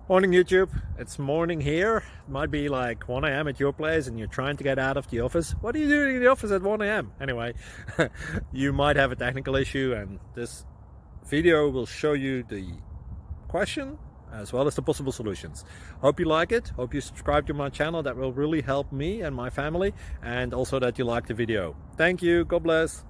Morning YouTube, it's morning here. It might be like 1 a.m. at your place and you're trying to get out of the office. What are you doing in the office at 1 a.m.? Anyway, you might have a technical issue and this video will show you the question as well as the possible solutions. Hope you like it, hope you subscribe to my channel. That will really help me and my family, and also that you like the video. Thank you, God bless.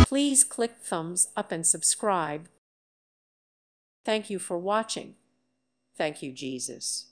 Please click thumbs up and subscribe. Thank you for watching. Thank you, Jesus.